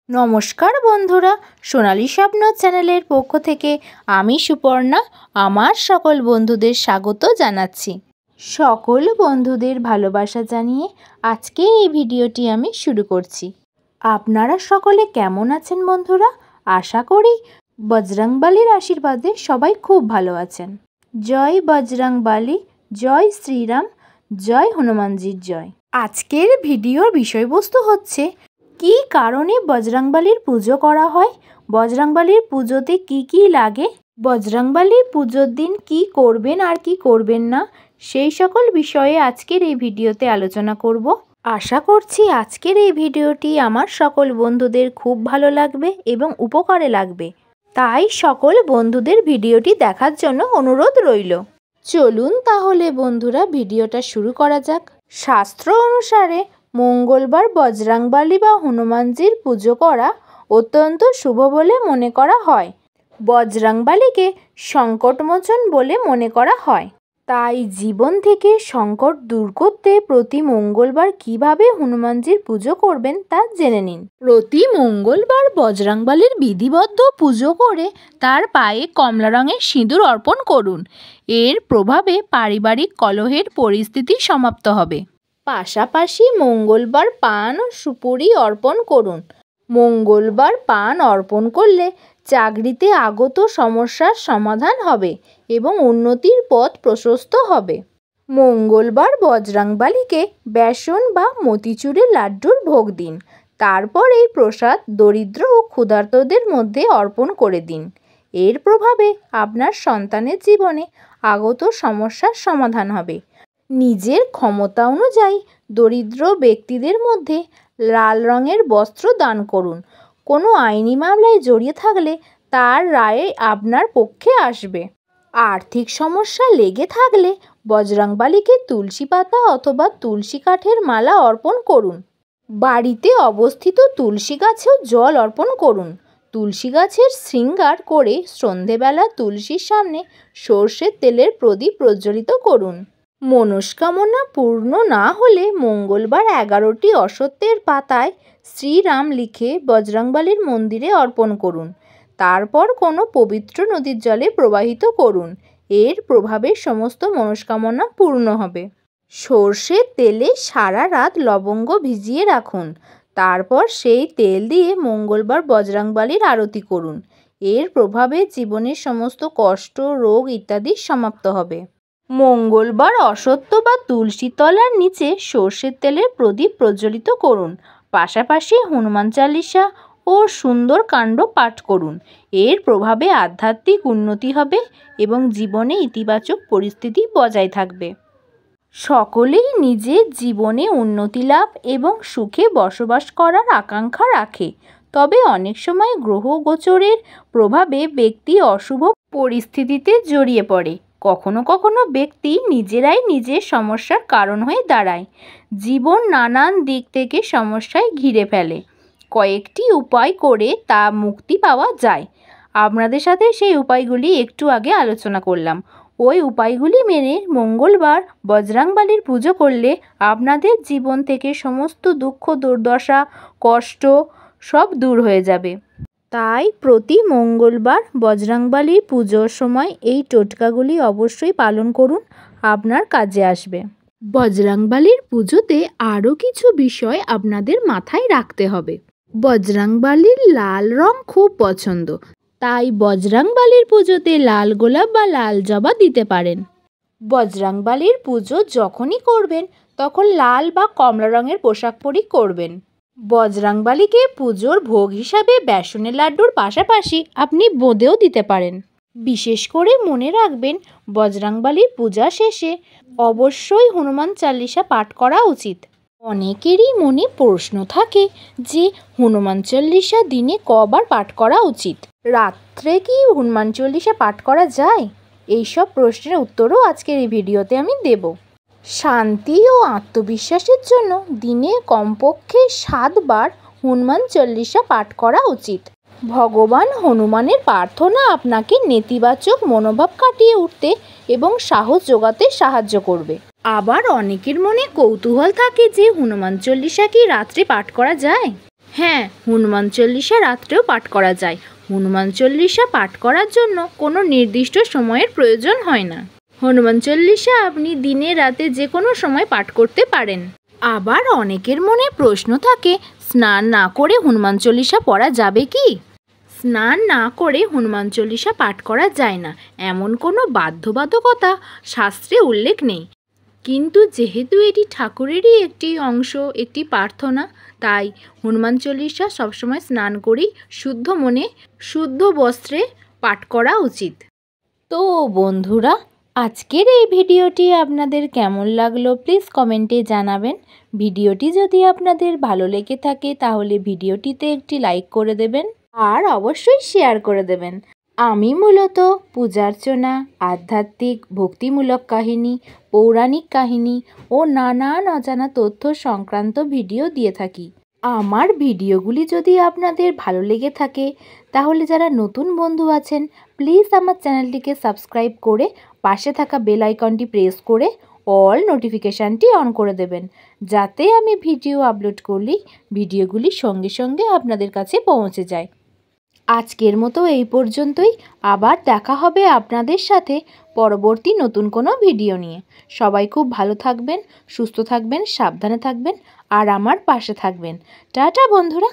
নমস্কার বন্ধুরা, সোনালী স্বপ্ন চ্যানেলের পক্ষ থেকে আমি সুপর্ণা আমার সকল বন্ধুদের স্বাগত জানাচ্ছি। সকল বন্ধুদের ভালোবাসা জানিয়ে আজকে এই ভিডিওটি আমি শুরু করছি। আপনারা সকলে কেমন আছেন বন্ধুরা? আশা করি বজরংবলীর আশীর্বাদে সবাই খুব ভালো আছেন। জয় বজরংবলী, জয় শ্রীরাম, জয় হনুমানজির জয়। আজকের ভিডিওর বিষয়বস্তু হচ্ছে কী কারণে বজরংবলীর পুজো করা হয়, বজরংবলীর পুজোতে কি কি লাগে, বজরংবলী পুজোর দিন কি করবেন আর কি করবেন না, সেই সকল বিষয়ে আজকের এই ভিডিওতে আলোচনা করব। আশা করছি আজকের এই ভিডিওটি আমার সকল বন্ধুদের খুব ভালো লাগবে এবং উপকারে লাগবে, তাই সকল বন্ধুদের ভিডিওটি দেখার জন্য অনুরোধ রইল। চলুন তাহলে বন্ধুরা ভিডিওটা শুরু করা যাক। শাস্ত্র অনুসারে মঙ্গলবার বজরংবলী বা হনুমানজির পুজো করা অত্যন্ত শুভ বলে মনে করা হয়। বজরংবলীকে সংকটমোচন বলে মনে করা হয়। তাই জীবন থেকে সংকট দূর করতে প্রতি মঙ্গলবার কিভাবে হনুমানজির পুজো করবেন তা জেনে নিন। প্রতি মঙ্গলবার বজরংবলীর বিধিবদ্ধ পুজো করে তার পায়ে কমলা রঙের সিঁদুর অর্পণ করুন। এর প্রভাবে পারিবারিক কলহের পরিস্থিতি সমাপ্ত হবে। পাশাপাশি মঙ্গলবার পান ও সুপুরি অর্পণ করুন। মঙ্গলবার পান অর্পণ করলে চাকরিতে আগত সমস্যার সমাধান হবে এবং উন্নতির পথ প্রশস্ত হবে। মঙ্গলবার বজরংবলীকে বেসন বা মতিচুরের লাড্ডুর ভোগ দিন। তারপর এই প্রসাদ দরিদ্র ও ক্ষুধার্তদের মধ্যে অর্পণ করে দিন। এর প্রভাবে আপনার সন্তানের জীবনে আগত সমস্যার সমাধান হবে। নিজের ক্ষমতা অনুযায়ী দরিদ্র ব্যক্তিদের মধ্যে লাল রঙের বস্ত্র দান করুন। কোনো আইনি মামলায় জড়িয়ে থাকলে তার রায় আপনার পক্ষে আসবে। আর্থিক সমস্যা লেগে থাকলে বজরংবলীকে তুলসী পাতা অথবা তুলসী কাঠের মালা অর্পণ করুন। বাড়িতে অবস্থিত তুলসী গাছেও জল অর্পণ করুন। তুলসী গাছের শৃঙ্গার করে সন্ধেবেলা তুলসীর সামনে সর্ষের তেলের প্রদীপ প্রজ্বলিত করুন। মনস্কামনা পূর্ণ না হলে মঙ্গলবার 11টি অশ্বত্থের পাতায় শ্রীরাম লিখে বজরংবলীর মন্দিরে অর্পণ করুন। তারপর কোনো পবিত্র নদীর জলে প্রবাহিত করুন। এর প্রভাবে সমস্ত মনস্কামনা পূর্ণ হবে। সর্ষের তেলে সারা রাত লবঙ্গ ভিজিয়ে রাখুন। তারপর সেই তেল দিয়ে মঙ্গলবার বজরংবলীর আরতি করুন। এর প্রভাবে জীবনের সমস্ত কষ্ট, রোগ ইত্যাদি সমাপ্ত হবে। মঙ্গলবার অশ্বত্থ বা তুলসী তলার নিচে সর্ষের তেলের প্রদীপ প্রজ্বলিত করুন। পাশাপাশি হনুমান চালিসা ও সুন্দর কাণ্ড পাঠ করুন। এর প্রভাবে আধ্যাত্মিক উন্নতি হবে এবং জীবনে ইতিবাচক পরিস্থিতি বজায় থাকবে। সকলেই নিজের জীবনে উন্নতি লাভ এবং সুখে বসবাস করার আকাঙ্ক্ষা রাখে। তবে অনেক সময় গ্রহ গোচরের প্রভাবে ব্যক্তি অশুভ পরিস্থিতিতে জড়িয়ে পড়ে। কখনো কখনো ব্যক্তি নিজেরাই নিজের সমস্যার কারণ হয়ে দাঁড়ায়। জীবন নানান দিক থেকে সমস্যায় ঘিরে ফেলে। কয়েকটি উপায় করে তা মুক্তি পাওয়া যায়। আপনাদের সাথে সেই উপায়গুলি একটু আগে আলোচনা করলাম। ওই উপায়গুলি মেনে মঙ্গলবার বজরংবলীর পুজো করলে আপনাদের জীবন থেকে সমস্ত দুঃখ, দুর্দশা, কষ্ট সব দূর হয়ে যাবে। তাই প্রতি মঙ্গলবার বজরংবলীর পুজোর সময় এই টোটকাগুলি অবশ্যই পালন করুন, আপনার কাজে আসবে। বজরংবলীর পুজোতে আরও কিছু বিষয় আপনাদের মাথায় রাখতে হবে। বজরংবলীর লাল রং খুব পছন্দ, তাই বজরংবলীর পুজোতে লাল গোলাপ বা লাল জবা দিতে পারেন। বজরংবলীর পুজো যখনই করবেন তখন লাল বা কমলা রঙের পোশাক পরে করবেন। বজরংবলীকে পুজোর ভোগ হিসাবে বেসনের লাড্ডুর পাশাপাশি আপনি বোঁদেও দিতে পারেন। বিশেষ করে মনে রাখবেন বজরংবলীর পূজা শেষে অবশ্যই হনুমান চালিসা পাঠ করা উচিত। অনেকেরই মনে প্রশ্ন থাকে যে হনুমান চল্লিশা দিনে কবার পাঠ করা উচিত, রাত্রে কি হনুমান চল্লিশা পাঠ করা যায়? এইসব প্রশ্নের উত্তরও আজকের এই ভিডিওতে আমি দেব। শান্তি ও আত্মবিশ্বাসের জন্য দিনে কমপক্ষে 7 বার হনুমান চল্লিশা পাঠ করা উচিত। ভগবান হনুমানের প্রার্থনা আপনাকে নেতিবাচক মনোভাব কাটিয়ে উঠতে এবং সাহস জোগাতে সাহায্য করবে। আবার অনেকের মনে কৌতূহল থাকে যে হনুমান চল্লিশা কি রাত্রে পাঠ করা যায়? হ্যাঁ, হনুমান চল্লিশা রাত্রেও পাঠ করা যায়। হনুমান চল্লিশা পাঠ করার জন্য কোনো নির্দিষ্ট সময়ের প্রয়োজন হয় না। হনুমান চল্লিশা আপনি দিনে রাতে যে কোনো সময় পাঠ করতে পারেন। আবার অনেকের মনে প্রশ্ন থাকে, স্নান না করে হনুমান চল্লিশা পড়া যাবে কি? স্নান না করে হনুমান চল্লিশা পাঠ করা যায় না, এমন কোনো বাধ্যবাধকতা শাস্ত্রে উল্লেখ নেই। কিন্তু যেহেতু এটি ঠাকুরেরই একটি অংশ, একটি প্রার্থনা, তাই হনুমান চল্লিশা সবসময় স্নান করেই শুদ্ধ মনে শুদ্ধ বস্ত্রে পাঠ করা উচিত। তো বন্ধুরা, আজকের এই ভিডিওটি আপনাদের কেমন লাগলো প্লিজ কমেন্টে জানাবেন। ভিডিওটি যদি আপনাদের ভালো লেগে থাকে তাহলে ভিডিওটিতে একটি লাইক করে দেবেন আর অবশ্যই শেয়ার করে দেবেন। আমি মূলত পূজার্চনা, আধ্যাত্মিক ভক্তিমূলক কাহিনী, পৌরাণিক কাহিনী ও নানান অজানা তথ্য সংক্রান্ত ভিডিও দিয়ে থাকি। আমার ভিডিওগুলি যদি আপনাদের ভালো লেগে থাকে তাহলে যারা নতুন বন্ধু আছেন প্লিজ আমার চ্যানেলটিকে সাবস্ক্রাইব করে পাশে থাকা বেল আইকনটি প্রেস করে অল নোটিফিকেশানটি অন করে দেবেন, যাতে আমি ভিডিও আপলোড করলেই ভিডিওগুলি সঙ্গে সঙ্গে আপনাদের কাছে পৌঁছে যায়। আজকের মতো এই পর্যন্তই। আবার দেখা হবে আপনাদের সাথে পরবর্তী নতুন কোনো ভিডিও নিয়ে। সবাই খুব ভালো থাকবেন, সুস্থ থাকবেন, সাবধানে থাকবেন আর আমার পাশে থাকবেন। টাটা বন্ধুরা।